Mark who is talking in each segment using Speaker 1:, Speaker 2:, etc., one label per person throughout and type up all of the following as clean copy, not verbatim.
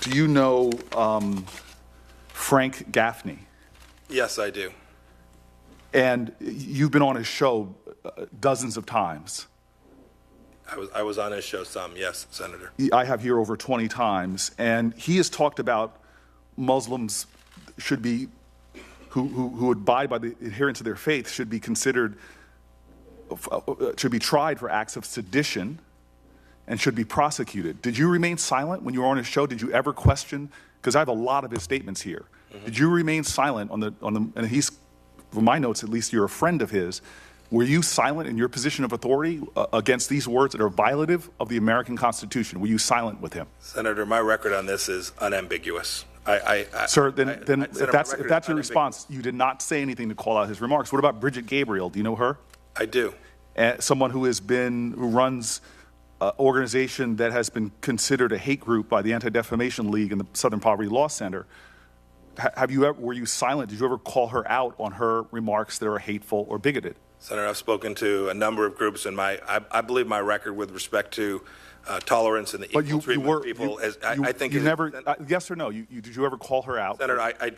Speaker 1: do you know Frank Gaffney?
Speaker 2: Yes, I do.
Speaker 1: And you've been on his show dozens of times.
Speaker 2: I was on his show some, yes, Senator.
Speaker 1: I have here over 20 times, and he has talked about Muslims should be, who abide by the adherence of their faith should be considered, should be tried for acts of sedition and should be prosecuted. Did you remain silent when you were on his show? Did you ever question, because I have a lot of his statements here. Did you remain silent on the, and he's, from my notes at least, you're a friend of his. Were you silent in your position of authority against these words that are violative of the American Constitution? Were you silent with him?
Speaker 2: Senator, my record on this is unambiguous.
Speaker 1: Sir, then if that's your response, you did not say anything to call out his remarks. What about Brigitte Gabriel? Do you know her?
Speaker 2: I do.
Speaker 1: Someone who runs an organization that has been considered a hate group by the Anti-Defamation League and the Southern Poverty Law Center. Were you silent? Did you ever call her out on her remarks that are hateful or bigoted?
Speaker 2: Senator, I've spoken to a number of groups, and I believe my record with respect to tolerance and the equal treatment of people, I think
Speaker 1: you never. Yes or no? Did you ever call her out?
Speaker 2: Senator, I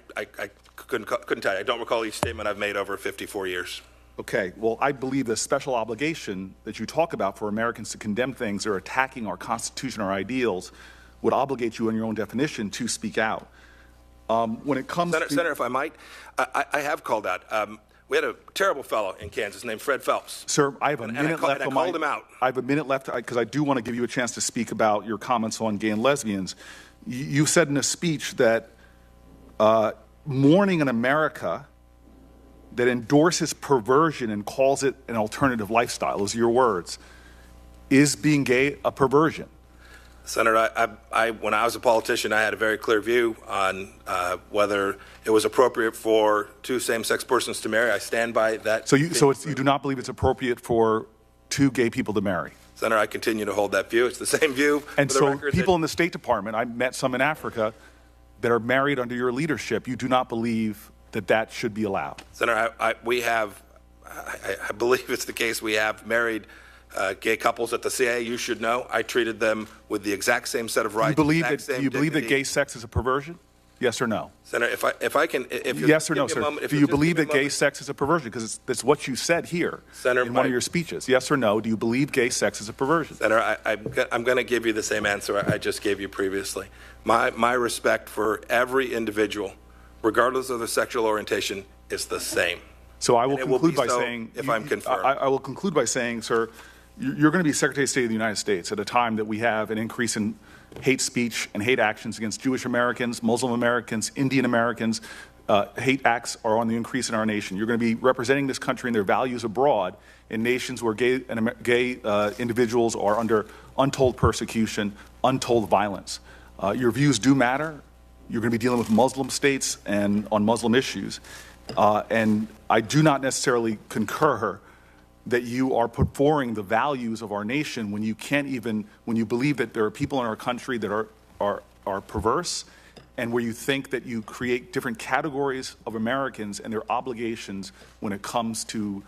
Speaker 2: couldn't tell you. I don't recall each statement I've made over 54 years.
Speaker 1: Okay. Well, I believe the special obligation that you talk about for Americans to condemn things that are attacking our Constitution, our ideals, would obligate you in your own definition to speak out. When it comes to
Speaker 2: Senator, if I might, I have called out. We had a terrible fellow in Kansas named Fred Phelps.
Speaker 1: Sir, I have a minute left.
Speaker 2: I called him out.
Speaker 1: I have a minute left because I do want to give you a chance to speak about your comments on gay and lesbians. You said in a speech that mourning an America that endorses perversion and calls it an alternative lifestyle, those are your words, is being gay a perversion?
Speaker 2: Senator, when I was a politician, I had a very clear view on whether it was appropriate for two same-sex persons to marry. I stand by that.
Speaker 1: So you do not believe it's appropriate for two gay people to marry?
Speaker 2: Senator, I continue to hold that view. It's the same view.
Speaker 1: And so people in the State Department, I met some in Africa that are married under your leadership. You do not believe that that should be allowed?
Speaker 2: Senator, I believe it's the case. We have married gay couples at the CIA. You should know I treated them with the exact same set of rights.
Speaker 1: Do you believe that gay sex is a perversion? Yes or no?
Speaker 2: Senator, if I can,
Speaker 1: yes or no, sir. Do you believe that gay sex is a perversion? Because that's what you said here in one of your speeches. Yes or no? Do you believe gay sex is a perversion?
Speaker 2: Senator, I'm going to give you the same answer I just gave you previously. My respect for every individual, regardless of their sexual orientation, is the same.
Speaker 1: So I will conclude by saying,
Speaker 2: if I'm confirmed,
Speaker 1: I will conclude by saying, sir, you're going to be Secretary of State of the United States at a time that we have an increase in hate speech and hate actions against Jewish Americans, Muslim Americans, Indian Americans. Hate acts are on the increase in our nation. You're going to be representing this country and their values abroad in nations where gay individuals are under untold persecution, untold violence. Your views do matter. You're going to be dealing with Muslim states and on Muslim issues. And I do not necessarily concur that you are put forward the values of our nation when you can't even, when you believe that there are people in our country that are perverse, and where you think that you create different categories of Americans and their obligations when it comes to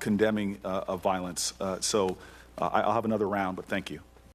Speaker 1: condemning violence. So I'll have another round, but thank you.